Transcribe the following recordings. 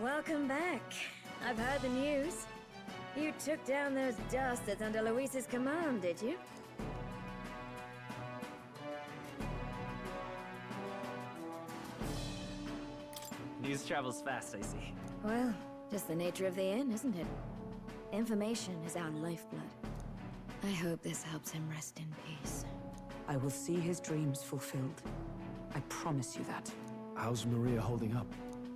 Welcome back. I've heard the news. You took down those dastards under Luis's command, did you? News travels fast, I see. Well, just the nature of the inn, isn't it? Information is our lifeblood. I hope this helps him rest in peace. I will see his dreams fulfilled. I promise you that. How's Maria holding up?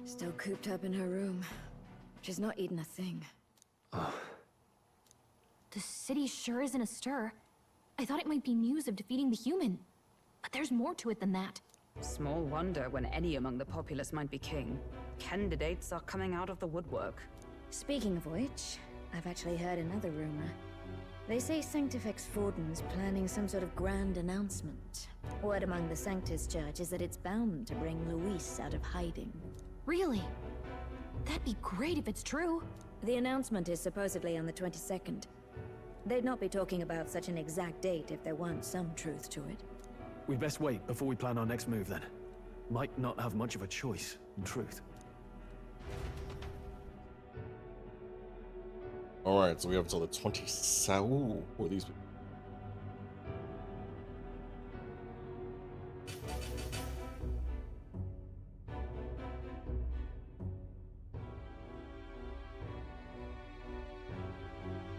Still cooped up in her room. She's not eaten a thing. The city sure isn't astir. I thought it might be news of defeating the human. But there's more to it than that. Small wonder when any among the populace might be king. Candidates are coming out of the woodwork. Speaking of which, I've actually heard another rumor. They say Sanctifex Forden's planning some sort of grand announcement. Word among the Sanctus Church is that it's bound to bring Luis out of hiding. Really? That'd be great if it's true. The announcement is supposedly on the 22nd. They'd not be talking about such an exact date if there weren't some truth to it. We'd best wait before we plan our next move then. Might not have much of a choice, in truth. Alright, so we have until the 27th. Ooh, who are these people?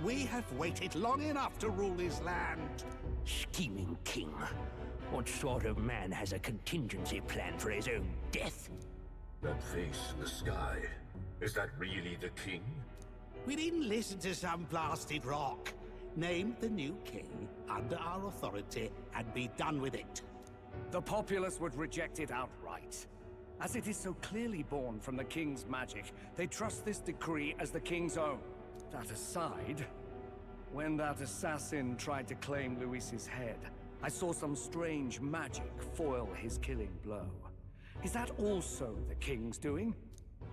We have waited long enough to rule this land. Scheming king. What sort of man has a contingency plan for his own death? That face in the sky, is that really the king? We didn't listen to some blasted rock. Name the new king under our authority and be done with it. The populace would reject it outright. As it is so clearly born from the king's magic, they trust this decree as the king's own. That aside, when that assassin tried to claim Luis's head, I saw some strange magic foil his killing blow. Is that also the king's doing?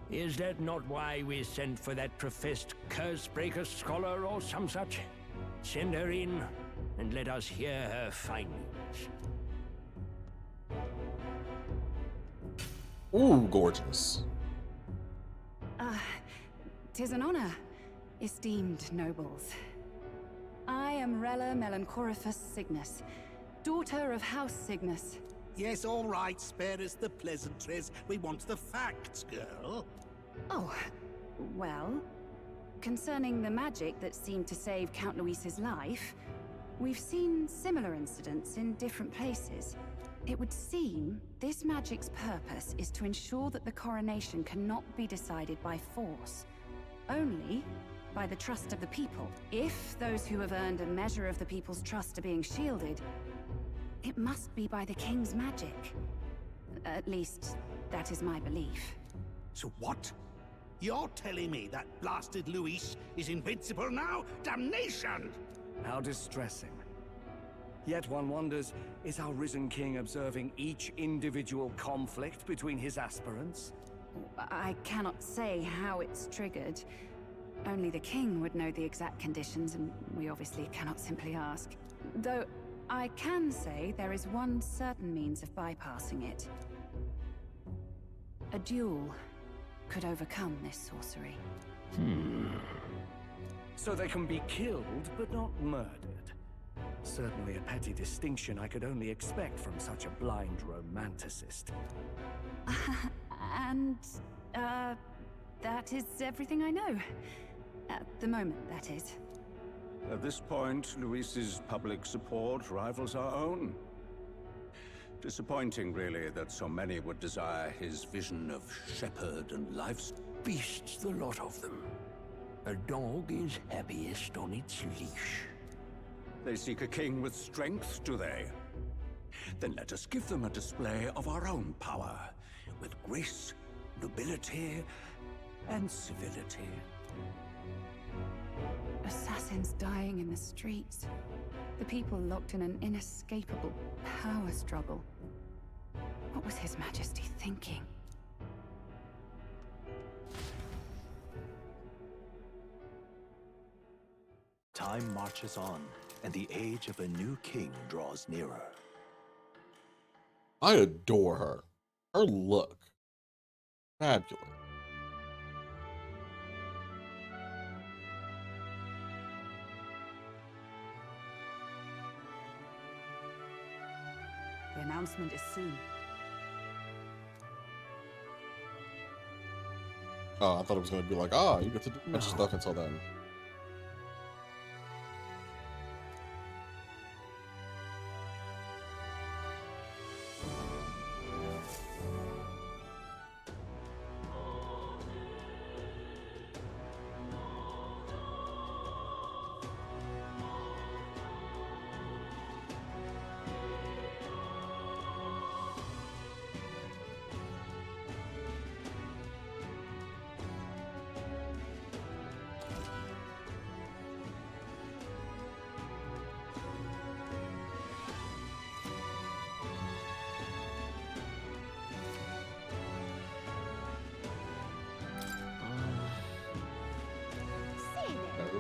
Is that not why we sent for that professed curse-breaker scholar or some such? Send her in, and let us hear her findings. Ooh, gorgeous. Tis an honor, esteemed nobles. I am Rella Melanchorophus Cygnus, daughter of House Cygnus. Yes, all right, spare us the pleasantries. We want the facts, girl. Oh, well, concerning the magic that seemed to save Count Luis's life, we've seen similar incidents in different places. It would seem this magic's purpose is to ensure that the coronation cannot be decided by force, only by the trust of the people. If those who have earned a measure of the people's trust are being shielded, it must be by the king's magic. At least, that is my belief. So what? You're telling me that blasted Luis is invincible now? Damnation! How distressing. Yet one wonders, is our risen king observing each individual conflict between his aspirants? I cannot say how it's triggered. Only the king would know the exact conditions, and we obviously cannot simply ask. Though, I can say there is one certain means of bypassing it. A duel could overcome this sorcery. So they can be killed, but not murdered. Certainly a petty distinction I could only expect from such a blind romanticist. And, that is everything I know. At the moment, that is. At this point, Luis's public support rivals our own. Disappointing, really, that so many would desire his vision of shepherd and life's Beasts, the lot of them. A dog is happiest on its leash. They seek a king with strength, do they? Then let us give them a display of our own power, with grace, nobility, and civility. Assassins dying in the streets. The people locked in an inescapable power struggle. What was His Majesty thinking? Time marches on, and the age of a new king draws nearer. I adore her. Her look. Fabulous. announcement is soon. Oh, I thought it was gonna be like, you get to do a bunch of stuff until then.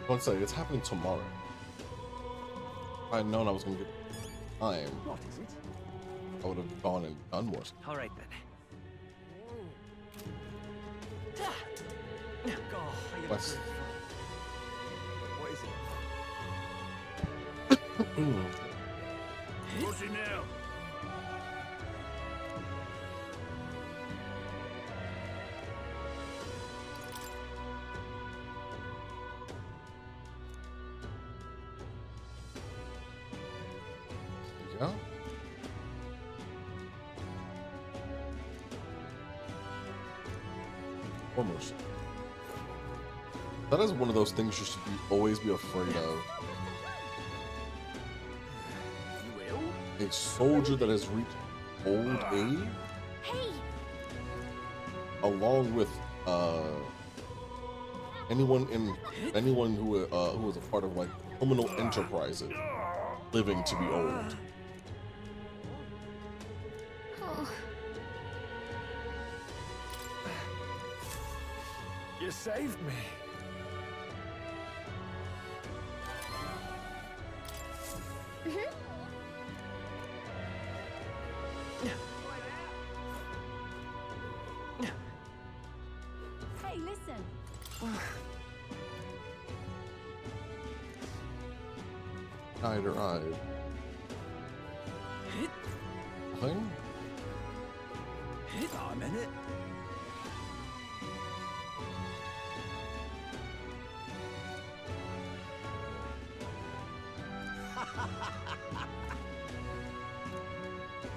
Let's say it's happening tomorrow. If I had known I was gonna get time, What is it? I would have gone and done more stuff. All right then. West. What is it? What's it now? Yeah. Almost. That is one of those things you should always be afraid of. A soldier that has reached old age, along with anyone who is a part of like criminal enterprises, living to be old. You saved me. Hey, listen. Eyed or eyed. Nothing? I'm in it.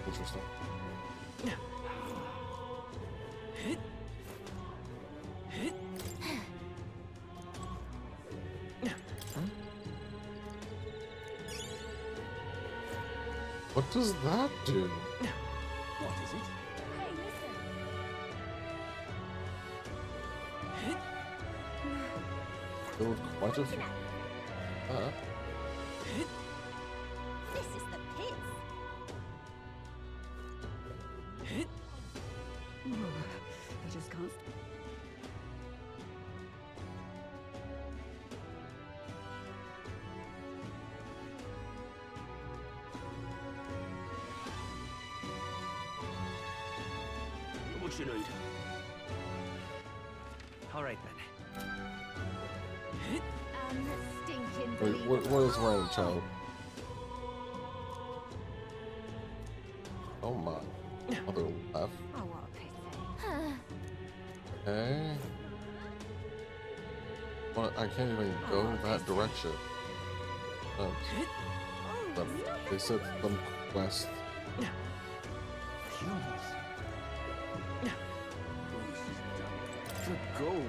Interesting. What does that do? What is it? Hey, listen. Build quite a few. This is the pits. I just can't. What you need? All right then. Stinking Wait, what is wrong, child? Oh my. Other left. Oh, what a pity. Okay. Well, I can't even go that direction. They said some quest. Humans. Good goal.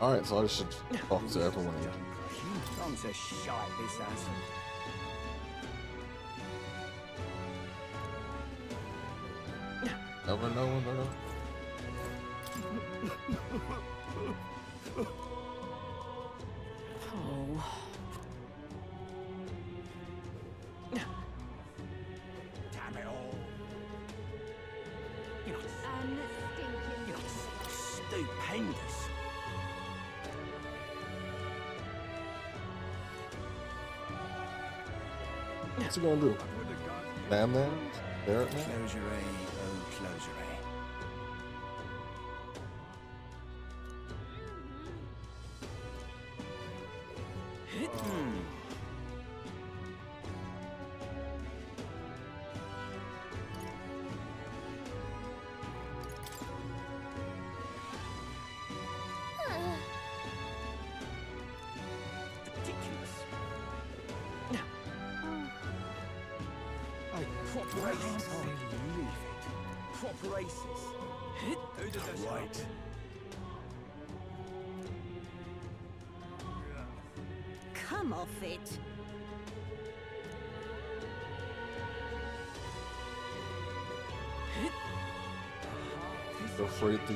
Alright, so I should talk to everyone. Tom's a shite, this ass. Never know when they're gonna. Damn it all. You're stupendous. What's he gonna do? With the guns. stand there? Stare at me? Closure, oh, closure. Right. Come off it. Feel free to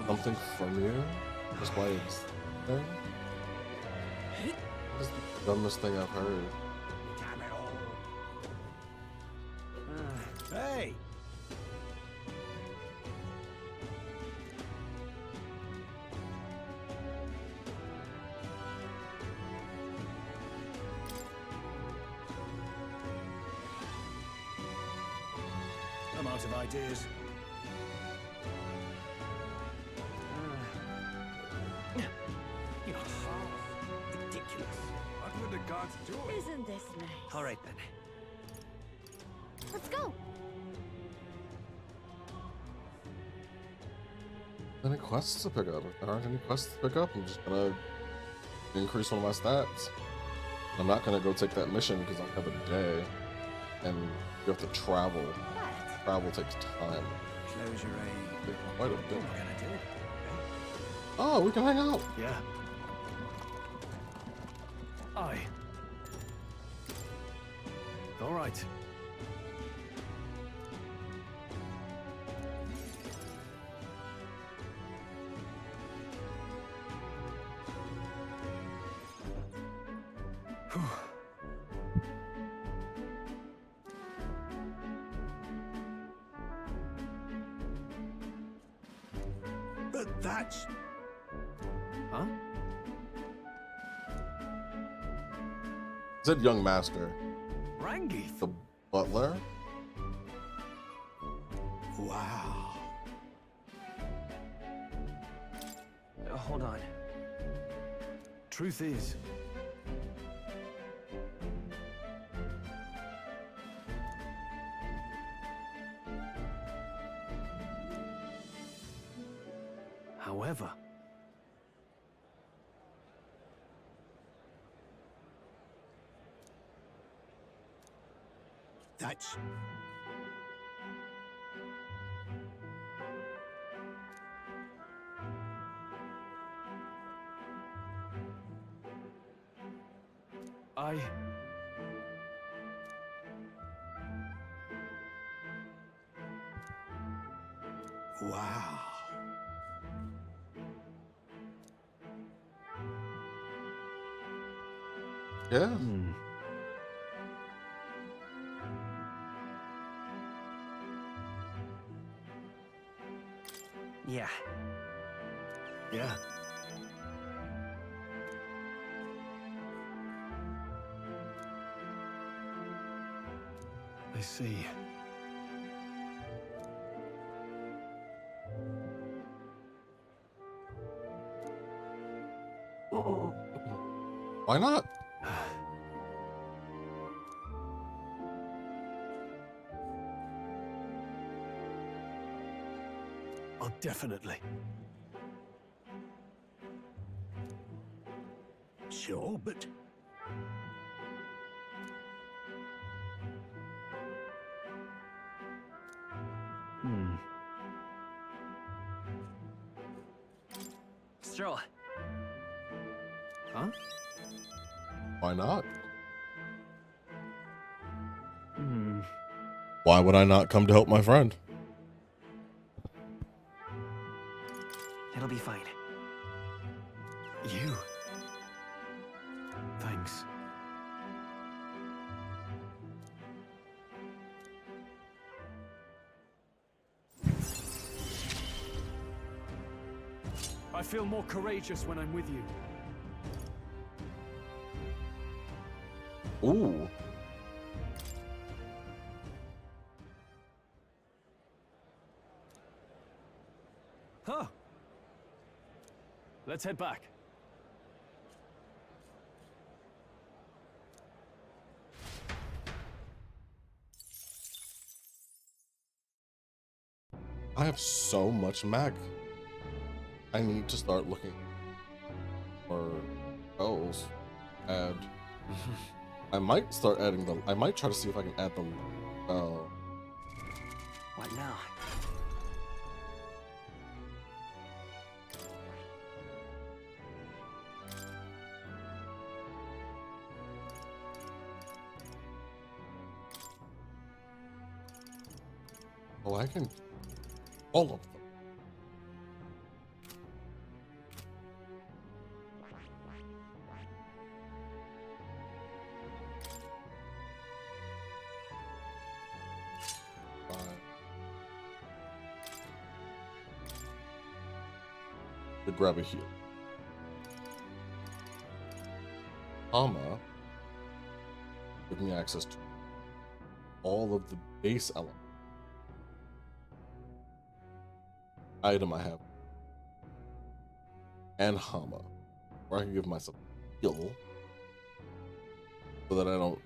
something from you? Just why it's there? What is the dumbest thing I've heard? Hey! I'm out of ideas. Ridiculous. What were the gods doing? Isn't this nice? All right, then. Let's go. Any quests to pick up? If there aren't any quests to pick up, I'm just gonna increase one of my stats. I'm not gonna go take that mission because I have a day, and you have to travel. Travel takes time. Closure, Quite a bit. What am I gonna do? Oh, we can hang out. Yeah. Aye. All right. But that's... Huh? Said young master. Rangith? The butler? Wow. Hold on. Truth is, however, That's... I... Wow. Yeah. Yeah. Yeah. I see. Why not? I'll definitely. Sure, but... Straw. Huh? Why not? Hmm. Why would I not come to help my friend? It'll be fine. You. Thanks. I feel more courageous when I'm with you. Ooh. Huh. Let's head back. I have so much mag. I need to start looking for spells. Add. I might start adding the. I might try to see if I can add the. What now? Oh, I can. All of them. To grab a heal. Ama give me access to all of the base elements. Item I have. And Hama. Where I can give myself a heal. So that I don't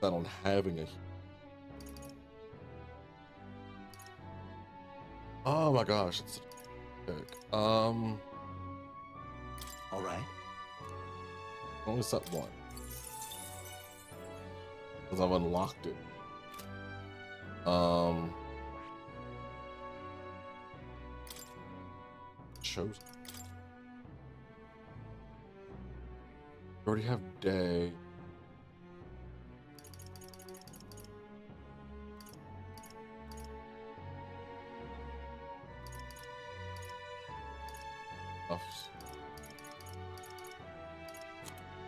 that on having a heal. Oh my gosh, it's pick. All right. Only set one. Because I've unlocked it. Chosen. You already have day.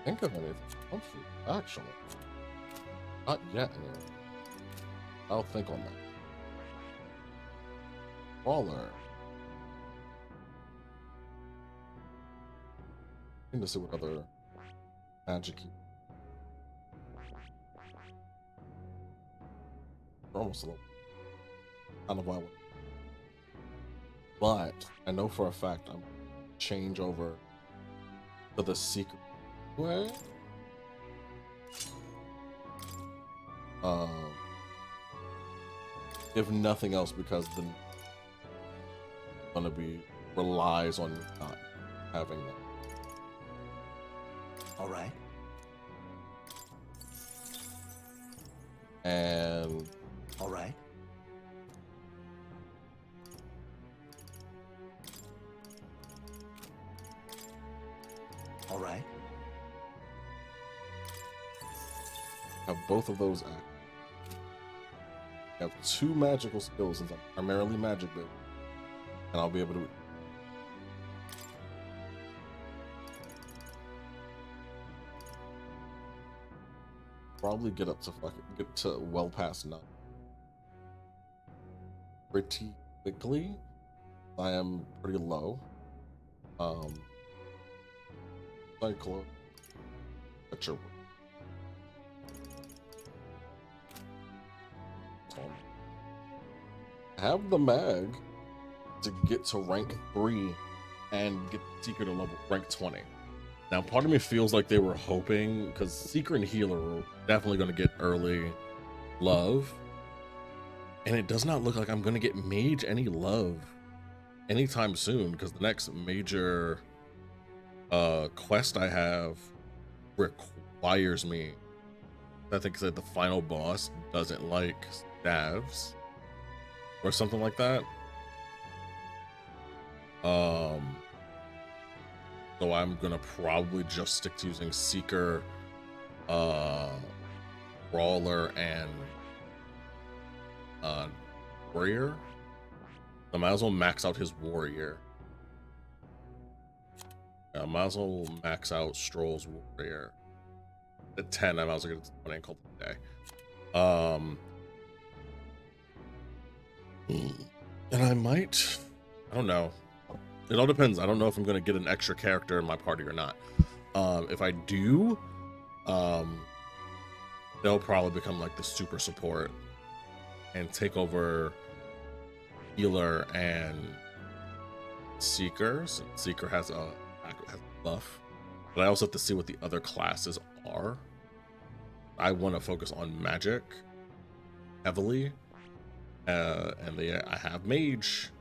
Think of anything. Actually, not yet. Anyway. I'll think on that. Brawler. I need to see what other magic. We're almost a little kind of violent, but I know for a fact I'm change over to the secret way. If nothing else, because the gonna be relies on not having them. All right. And all right. All right. Have both of those active. Have two magical skills since I'm primarily magic based, and I'll be able to. Probably get up to get to well past 9 pretty quickly. I am pretty low. Cyclo. At your have the mag to get to rank 3 and get Seeker to rank 20. Now, part of me feels like they were hoping, because Seeker and Healer are definitely going to get early love, and it does not look like I'm going to get Mage any love anytime soon, because the next major quest I have requires me. I think that the final boss doesn't like staves or something like that. So I'm gonna probably just stick to using Seeker, Brawler, and Warrior. I might as well max out his Warrior. Yeah, I might as well max out Stroll's Warrior. At 10, I might as well get it to 20 and call it a day. And I might, I don't know. It all depends. I don't know if I'm going to get an extra character in my party or not. If I do, they'll probably become like the super support and take over Healer and Seeker. So Seeker has a buff, but I also have to see what the other classes are. I want to focus on magic heavily, and I have mage.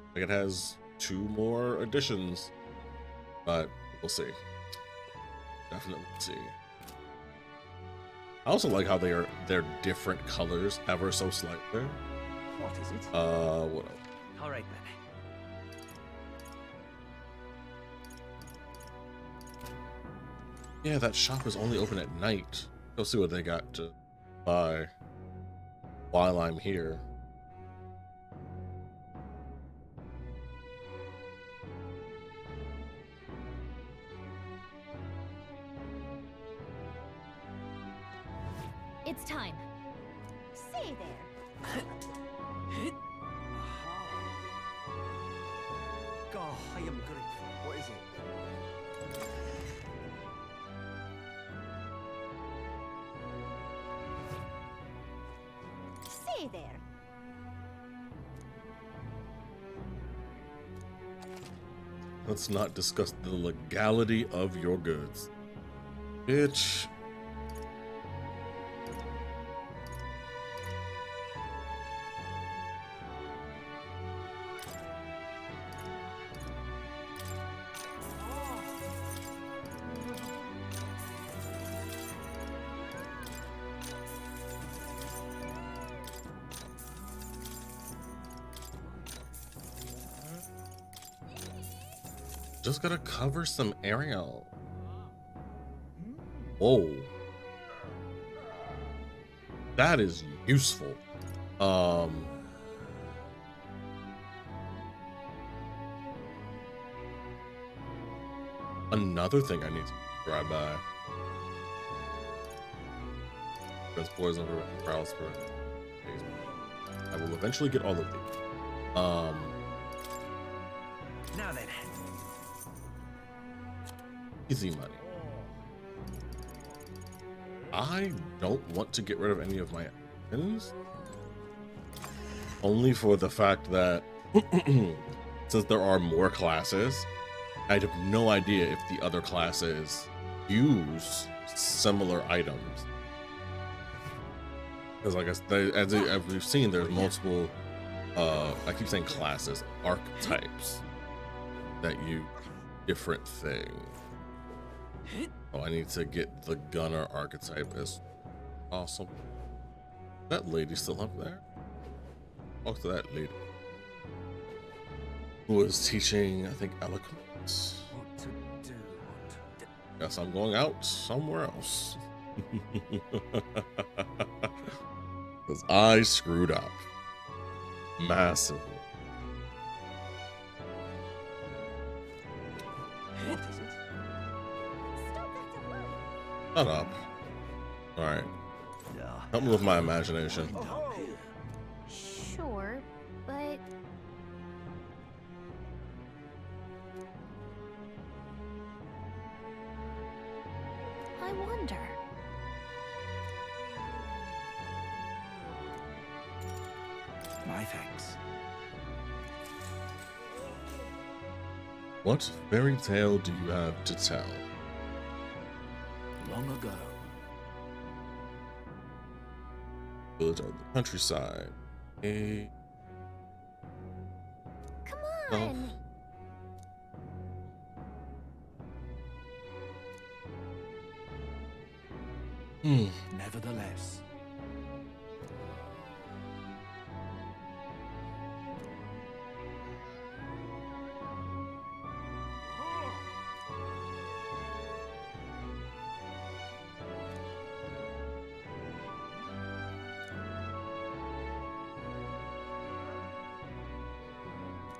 I think it has 2 more additions, but we'll see. Definitely see. I also like how they're different colors ever so slightly. What is it? What else? All right then. Yeah, that shop is only open at night. Go see what they got to buy while I'm here. It's time. Say there. God, I am grateful. What is it? Say there. Let's not discuss the legality of your goods. Bitch. Just gotta cover some area. Whoa. That is useful. Another thing I need to grab by. That's poison over prowls for. I will eventually get all of these. Now then. Easy money. I don't want to get rid of any of my items. Only for the fact that since there are more classes, I have no idea if the other classes use similar items. Because like as we've seen, there's multiple, I keep saying classes, archetypes that use different things. Oh, I need to get the gunner archetype as awesome. That lady still up there? Talk to that lady. Who was teaching, I think, eloquence. What to do? Guess I'm going out somewhere else. Because I screwed up. Massively. What is it? Shut up. Alright. Help me with my imagination. Sure, but... I wonder... My thanks. What fairy tale do you have to tell? Long ago. Village of the countryside. Come on! Nevertheless.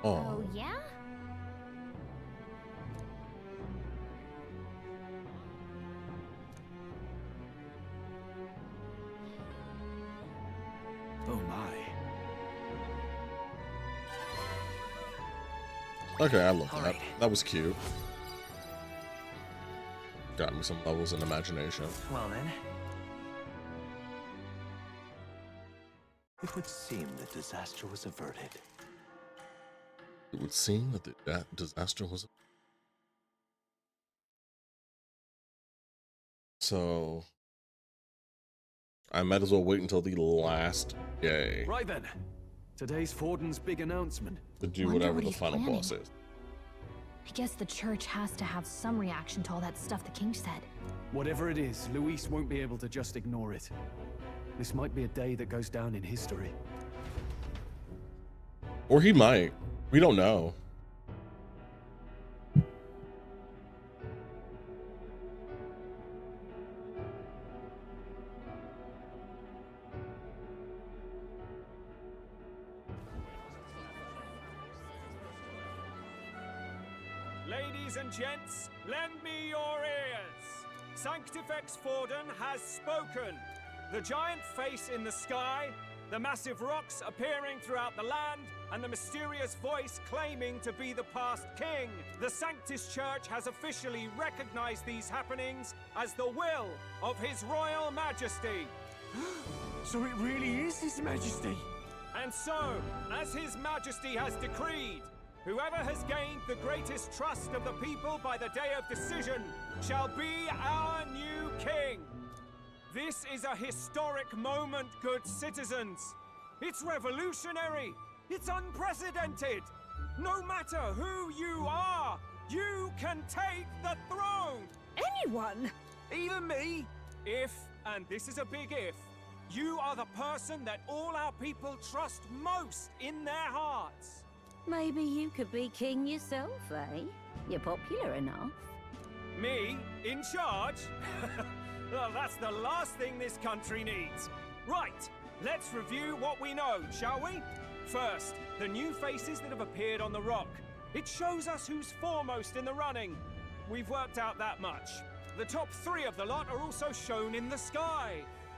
Oh, yeah? Oh my. Okay, I love All that. right. That was cute. Got me some levels in imagination. Well then. It would seem that disaster was averted. It would seem that the disaster was... So... I might as well wait until the last day. Right then. Today's Forden's big announcement. To do Wonder whatever what the he's final planning. boss is. I guess the church has to have some reaction to all that stuff the king said. Whatever it is, Luis won't be able to just ignore it. This might be a day that goes down in history. Or he might. We don't know. Ladies and gents, lend me your ears. Sanctifex Forden has spoken. The giant face in the sky, the massive rocks appearing throughout the land, and the mysterious voice claiming to be the past king. The Sanctus Church has officially recognized these happenings as the will of His Royal Majesty. So it really is His Majesty? And so, as His Majesty has decreed, whoever has gained the greatest trust of the people by the day of decision shall be our new king. This is a historic moment, good citizens. It's revolutionary. It's unprecedented. No matter who you are, you can take the throne. Anyone? Even me? If, and this is a big if, you are the person that all our people trust most in their hearts. Maybe you could be king yourself, eh? You're popular enough. Me? In charge? Well, that's the last thing this country needs. Right, let's review what we know, shall we? First, the new faces that have appeared on the rock. It shows us who's foremost in the running. We've worked out that much. The top 3 of the lot are also shown in the sky.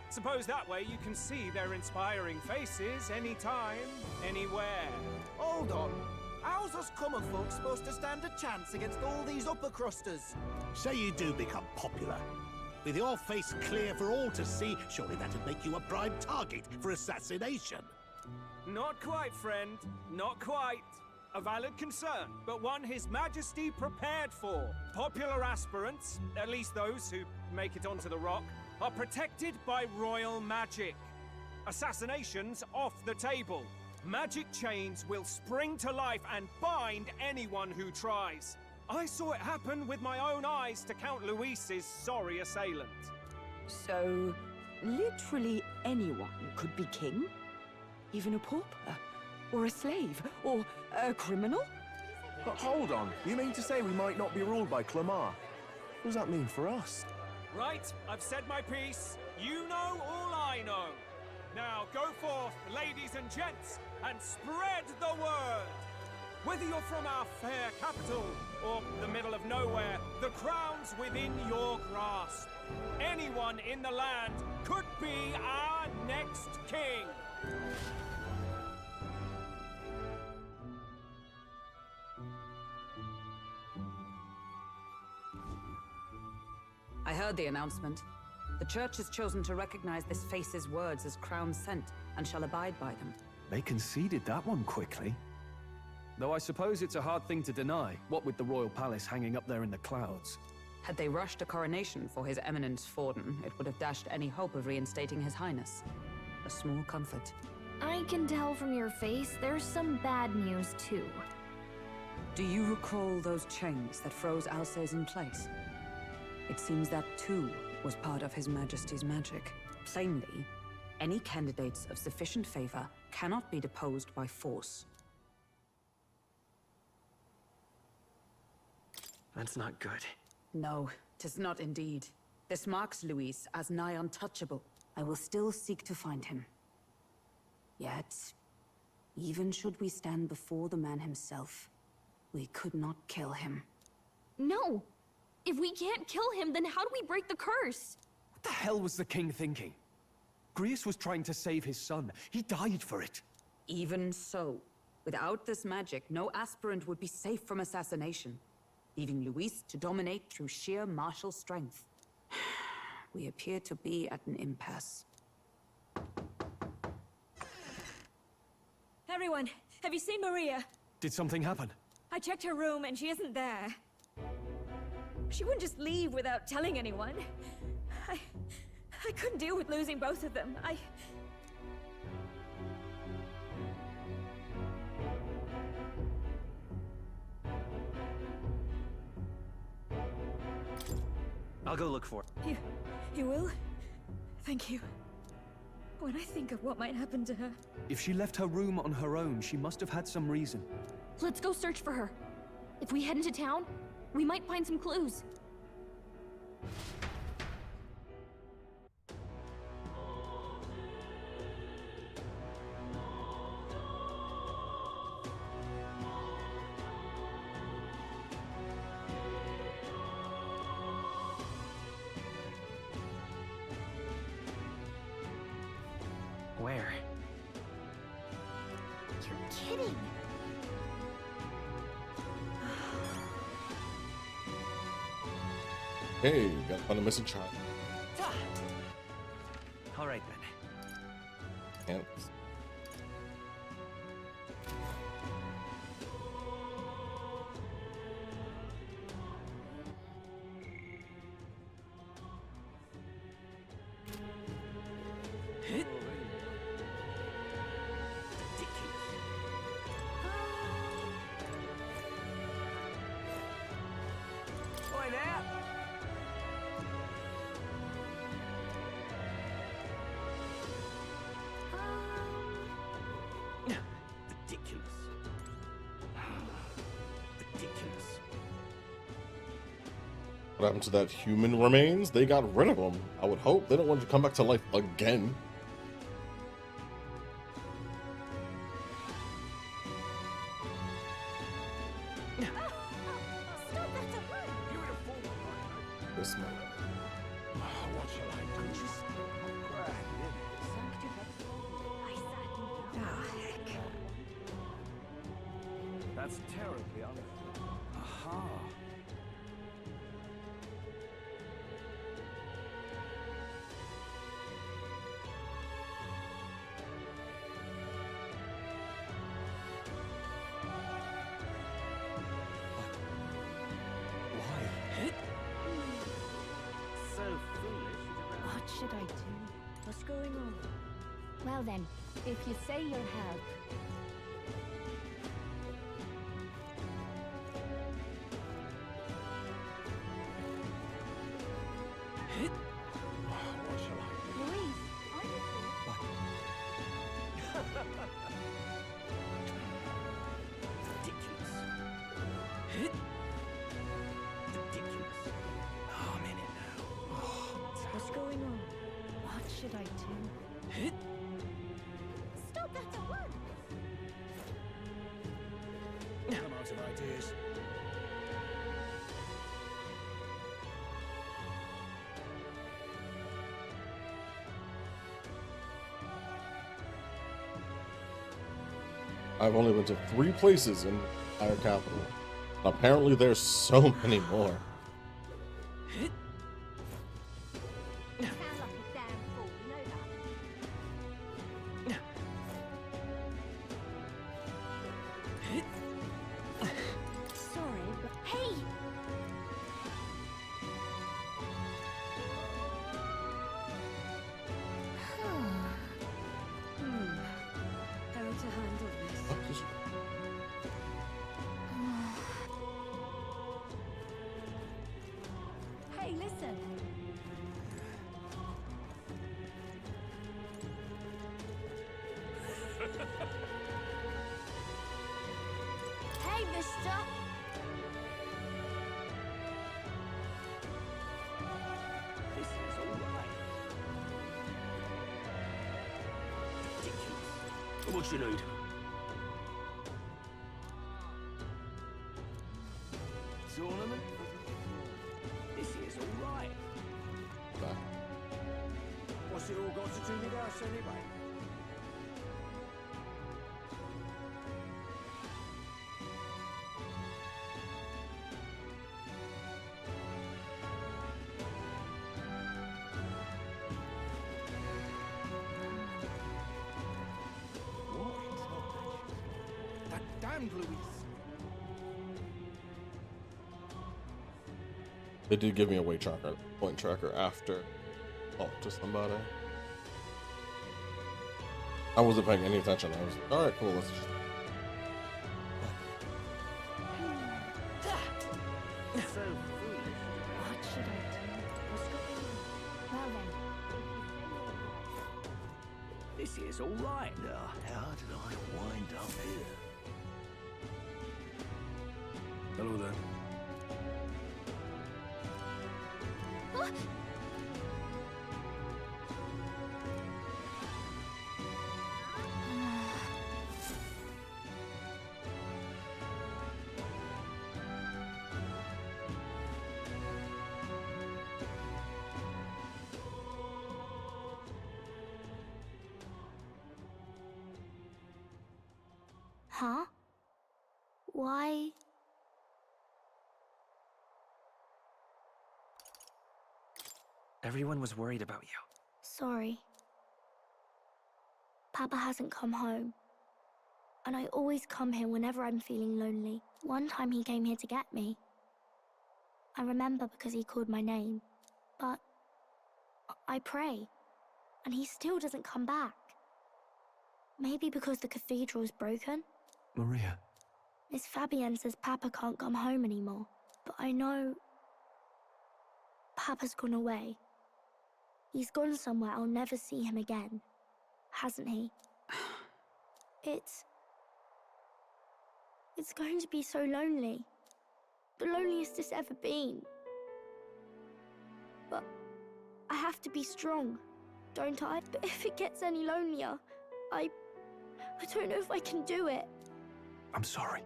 Suppose that way you can see their inspiring faces anytime, anywhere. Hold on. How's us common folk supposed to stand a chance against all these upper crusters? Say you do become popular. With your face clear for all to see, surely that'd make you a prime target for assassination. Not quite, friend. Not quite. A valid concern, but one His Majesty prepared for. Popular aspirants, at least those who make it onto the rock, are protected by royal magic. Assassinations off the table. Magic chains will spring to life and bind anyone who tries. I saw it happen with my own eyes to Count Luis's sorry assailant. So, literally anyone could be king? Even a pauper? Or a slave? Or a criminal? But hold on, you mean to say we might not be ruled by Clamar? What does that mean for us? Right, I've said my piece. You know all I know. Now go forth, ladies and gents, and spread the word. Whether you're from our fair capital or the middle of nowhere, the crown's within your grasp. Anyone in the land could be our next king. I heard the announcement. The church has chosen to recognize this face's words as crown sent and shall abide by them. They conceded that one quickly. Though I suppose it's a hard thing to deny, what with the royal palace hanging up there in the clouds. Had they rushed a coronation for His Eminence Forden, it would have dashed any hope of reinstating His Highness. A small comfort. I can tell from your face there's some bad news too. Do you recall those chains that froze Alsace in place? It seems that too was part of His Majesty's magic. Plainly, any candidates of sufficient favor cannot be deposed by force. That's not good. No, 'tis not indeed. This marks Luis as nigh untouchable. I will still seek to find him. Yet, even should we stand before the man himself, we could not kill him. No! If we can't kill him, then how do we break the curse? What the hell was the king thinking? Grius was trying to save his son. He died for it. Even so, without this magic, no aspirant would be safe from assassination, leaving Luis to dominate through sheer martial strength. We appear to be at an impasse. Everyone, have you seen Maria? Did something happen? I checked her room and she isn't there. She wouldn't just leave without telling anyone. I couldn't deal with losing both of them. I'll go look for her. You will? Thank you. When I think of what might happen to her... If she left her room on her own, she must have had some reason. Let's go search for her. If we head into town, we might find some clues. Where? You're kidding! Hey, gotta find a missing child. All right then. Ants. What happened to that human remains? They got rid of them. I would hope. They don't want to come back to life again. This man. What shall I do? Oh, heck. That's terribly unfair. Aha. So foolish. What should I do? What's going on? Well then, if you say you'll help, What shall I do? Louise, are you Oh, I'm in it now. What's going on? What should I do? Stop that at once! I'm out of ideas. I've only been to 3 places in our capital. Apparently there's so many more. Sound like a damn fool, you know that? Sorry, but... Hey! How to handle this? Hey, listen! Hey, mister! This is all right. What you need? Tournament? This is all right. What's it all got to do with us anyway? That damned, Luis. They did give me a point tracker after talk to somebody. I wasn't paying any attention. I was like, all right, cool. Let's just. So foolish. What should I do? Well then. This is all right. Now, how did I wind up here? Hello there. Huh? Why? Everyone was worried about you. Sorry. Papa hasn't come home. And I always come here whenever I'm feeling lonely. One time he came here to get me. I remember because he called my name. But I pray. And he still doesn't come back. Maybe because the cathedral's broken? Maria. Miss Fabienne says Papa can't come home anymore. But I know Papa's gone away. He's gone somewhere I'll never see him again. Hasn't he? It's going to be so lonely. The loneliest it's ever been. But I have to be strong, don't I? But if it gets any lonelier, I don't know if I can do it. I'm sorry.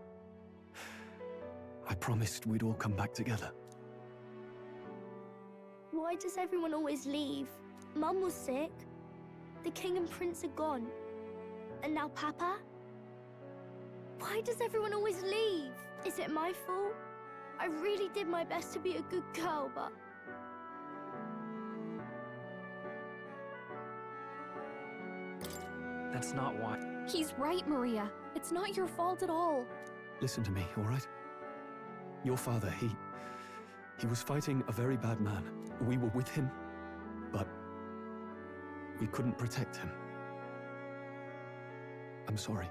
I promised we'd all come back together. Why does everyone always leave? Mum was sick. The king and prince are gone. And now Papa? Why does everyone always leave? Is it my fault? I really did my best to be a good girl, but... That's not why. He's right, Maria. It's not your fault at all. Listen to me, all right? Your father, he was fighting a very bad man. We were with him, but we couldn't protect him. I'm sorry.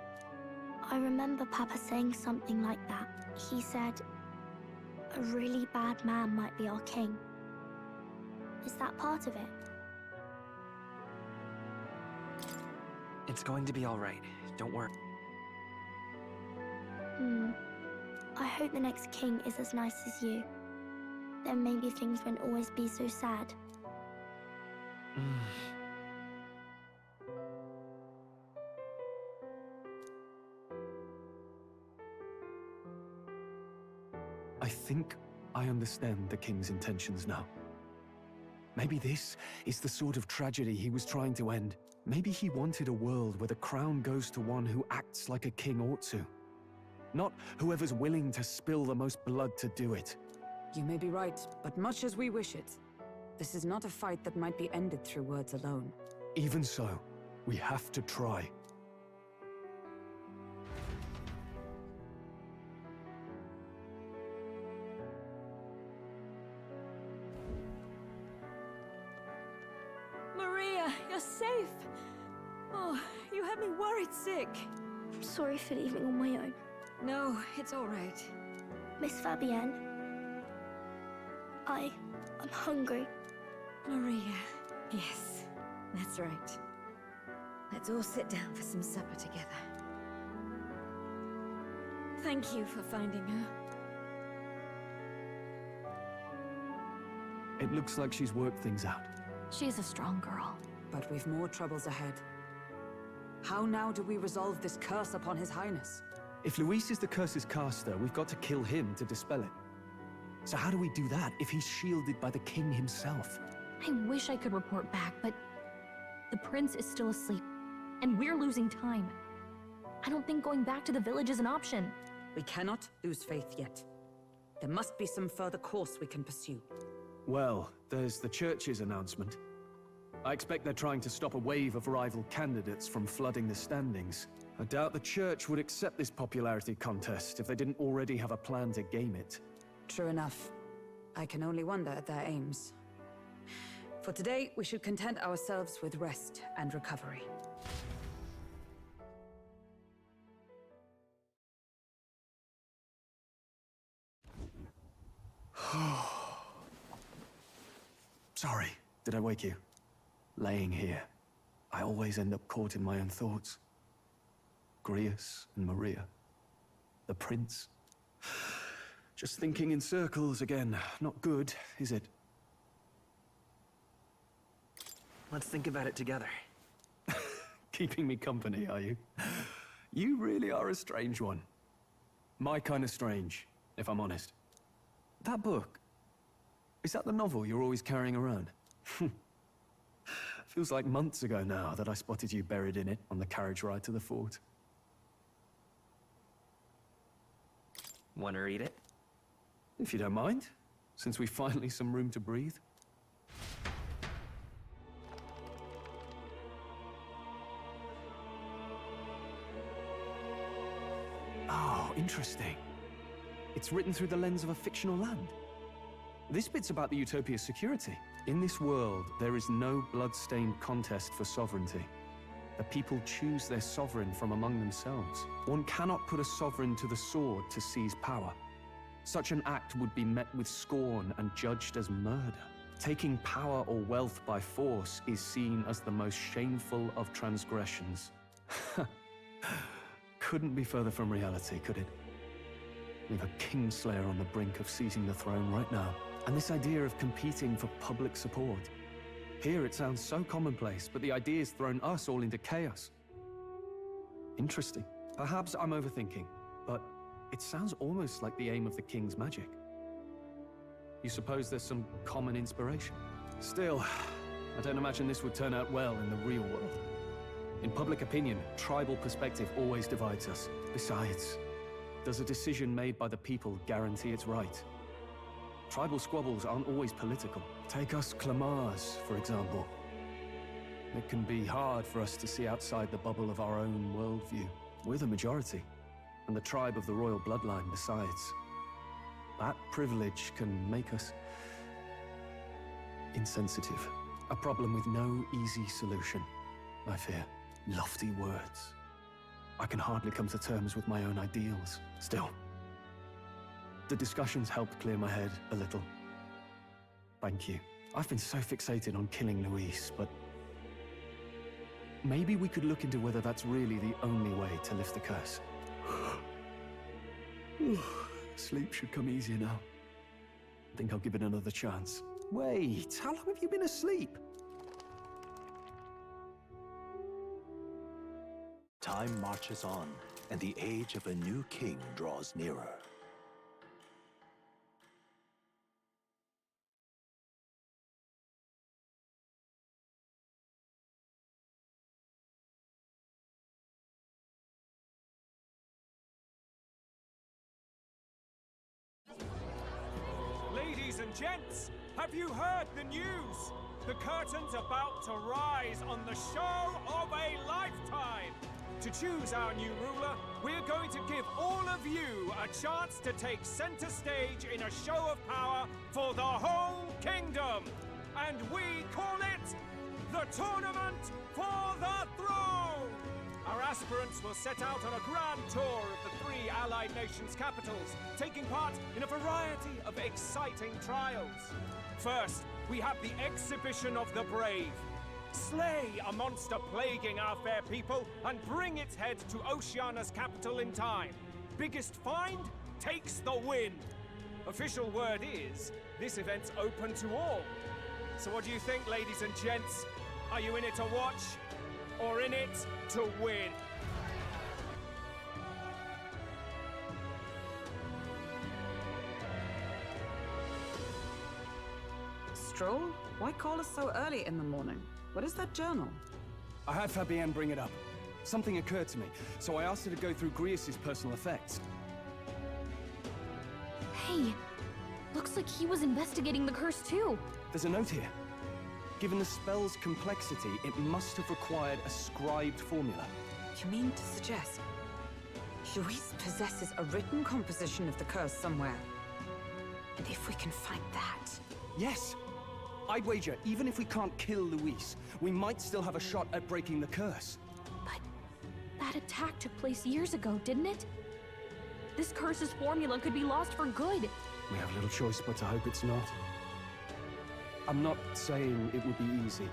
I remember Papa saying something like that. He said, a really bad man might be our king. Is that part of it? It's going to be all right. Don't worry. I hope the next king is as nice as you. Then maybe things won't always be so sad. I think I understand the king's intentions now. Maybe this is the sort of tragedy he was trying to end. Maybe he wanted a world where the crown goes to one who acts like a king ought to. Not whoever's willing to spill the most blood to do it. You may be right, but much as we wish it, this is not a fight that might be ended through words alone. Even so, we have to try. Maria, you're safe. Oh, you had me worried sick. I'm sorry for leaving on my own. No, it's all right. Miss Fabienne, I'm hungry. Maria, yes, that's right. Let's all sit down for some supper together. Thank you for finding her. It looks like she's worked things out. She's a strong girl. But we've more troubles ahead. How now do we resolve this curse upon His Highness? If Luis is the curse's caster, we've got to kill him to dispel it. So how do we do that if he's shielded by the king himself? I wish I could report back, but the prince is still asleep, and we're losing time. I don't think going back to the village is an option. We cannot lose faith yet. There must be some further course we can pursue. Well, there's the church's announcement. I expect they're trying to stop a wave of rival candidates from flooding the standings. I doubt the church would accept this popularity contest if they didn't already have a plan to game it. True enough. I can only wonder at their aims. For today, we should content ourselves with rest and recovery. Sorry, did I wake you? Laying here, I always end up caught in my own thoughts. Grius and Maria. The prince. Just thinking in circles again. Not good, is it? Let's think about it together. Keeping me company, are you? You really are a strange one. My kind of strange, if I'm honest. That book, is that the novel you're always carrying around? Feels like months ago now that I spotted you buried in it on the carriage ride to the fort. Want to read it? If you don't mind, since we've finally some room to breathe. Oh, interesting. It's written through the lens of a fictional land. This bit's about the Utopia's security. In this world, there is no blood-stained contest for sovereignty. The people choose their sovereign from among themselves. One cannot put a sovereign to the sword to seize power. Such an act would be met with scorn and judged as murder. Taking power or wealth by force is seen as the most shameful of transgressions. Couldn't be further from reality, could it? We have a kingslayer on the brink of seizing the throne right now. And this idea of competing for public support. Here it sounds so commonplace, but the idea's thrown us all into chaos. Interesting. Perhaps I'm overthinking, but it sounds almost like the aim of the king's magic. You suppose there's some common inspiration? Still, I don't imagine this would turn out well in the real world. In public opinion, tribal perspective always divides us. Besides, does a decision made by the people guarantee it's right? Tribal squabbles aren't always political. Take us Clamars, for example. It can be hard for us to see outside the bubble of our own worldview. We're the majority, and the tribe of the royal bloodline besides. That privilege can make us insensitive. A problem with no easy solution, I fear. Lofty words. I can hardly come to terms with my own ideals. Still, the discussions helped clear my head a little. Thank you. I've been so fixated on killing Luis, but maybe we could look into whether that's really the only way to lift the curse. Sleep should come easier now. I think I'll give it another chance. Wait, how long have you been asleep? Time marches on, and the age of a new king draws nearer. Ladies and gents, have you heard the news? The curtain's about to rise on the show of a lifetime. To choose our new ruler, we're going to give all of you a chance to take center stage in a show of power for the whole kingdom. And we call it the Tournament for the Throne! Our aspirants will set out on a grand tour of the 3 allied nations' capitals, taking part in a variety of exciting trials. First, we have the Exhibition of the Brave. Slay a monster plaguing our fair people and bring its head to Oceania's capital in time. Biggest find takes the win. Official word is, this event's open to all. So what do you think, ladies and gents? Are you in it to watch, or in it to win? Stroll? Why call us so early in the morning? What is that journal? I had Fabienne bring it up. Something occurred to me, so I asked her to go through Grius' personal effects. Hey, looks like he was investigating the curse too. There's a note here. Given the spell's complexity, it must have required a scribed formula. You mean to suggest Luis possesses a written composition of the curse somewhere? And if we can find that... Yes! I'd wager, even if we can't kill Luis, we might still have a shot at breaking the curse. But that attack took place years ago, didn't it? This curse's formula could be lost for good. We have little choice but to hope it's not. I'm not saying it would be easy.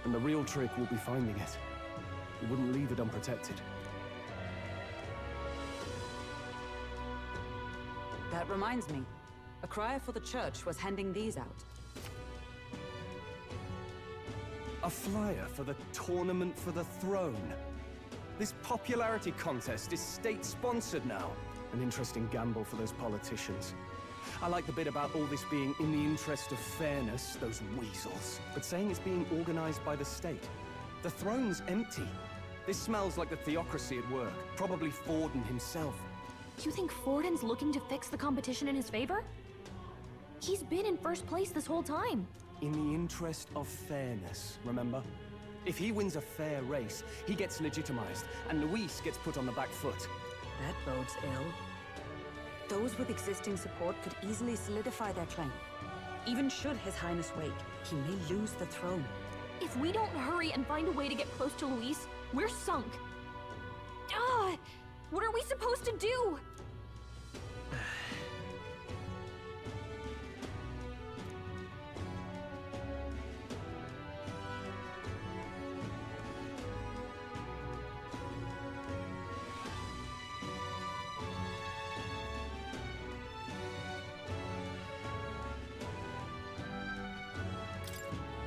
And the real trick will be finding it. We wouldn't leave it unprotected. That reminds me. A crier for the church was handing these out. A flyer for the Tournament for the Throne. This popularity contest is state-sponsored now. An interesting gamble for those politicians. I like the bit about all this being in the interest of fairness, those weasels. But saying it's being organized by the state. The throne's empty. This smells like the theocracy at work. Probably Forden himself. You think Forden's looking to fix the competition in his favor? He's been in first place this whole time. In the interest of fairness, remember? If he wins a fair race, he gets legitimized, and Luis gets put on the back foot. That bodes ill. Those with existing support could easily solidify their claim. Even should His Highness wake, he may lose the throne. If we don't hurry and find a way to get close to Luis, we're sunk. What are we supposed to do?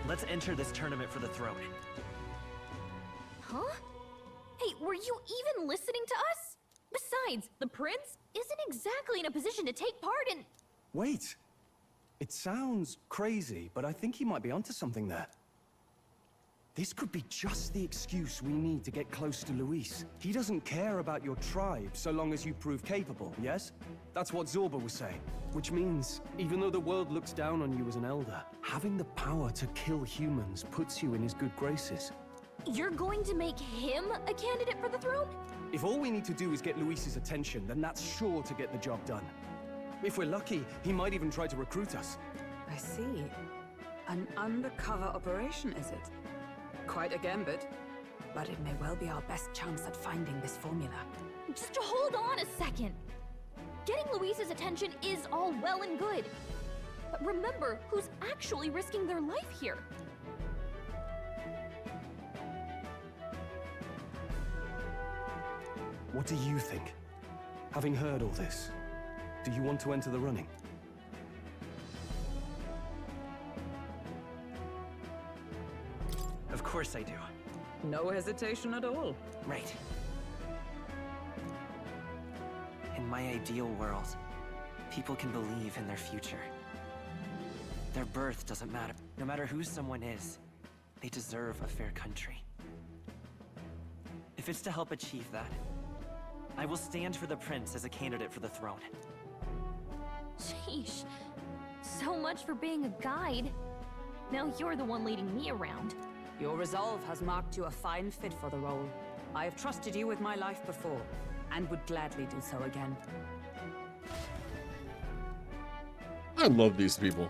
Let's enter this tournament for the throne. Huh? Hey, were you even listening to us? Besides, the prince isn't exactly in a position to take part in... Wait! It sounds crazy, but I think he might be onto something there. This could be just the excuse we need to get close to Luis. He doesn't care about your tribe so long as you prove capable, yes? That's what Zorba was saying. Which means, even though the world looks down on you as an elder, having the power to kill humans puts you in his good graces. You're going to make him a candidate for the throne? If all we need to do is get Luis's attention, then that's sure to get the job done. If we're lucky, he might even try to recruit us. I see. An undercover operation, is it? Quite a gambit. But it may well be our best chance at finding this formula. Just hold on a second. Getting Luis's attention is all well and good. But remember who's actually risking their life here. What do you think? Having heard all this, do you want to enter the running? Of course I do. No hesitation at all. Right. In my ideal world, people can believe in their future. Their birth doesn't matter. No matter who someone is, they deserve a fair country. If it's to help achieve that, I will stand for the prince as a candidate for the throne. Sheesh. So much for being a guide. Now you're the one leading me around. Your resolve has marked you a fine fit for the role. I have trusted you with my life before, and would gladly do so again. I love these people.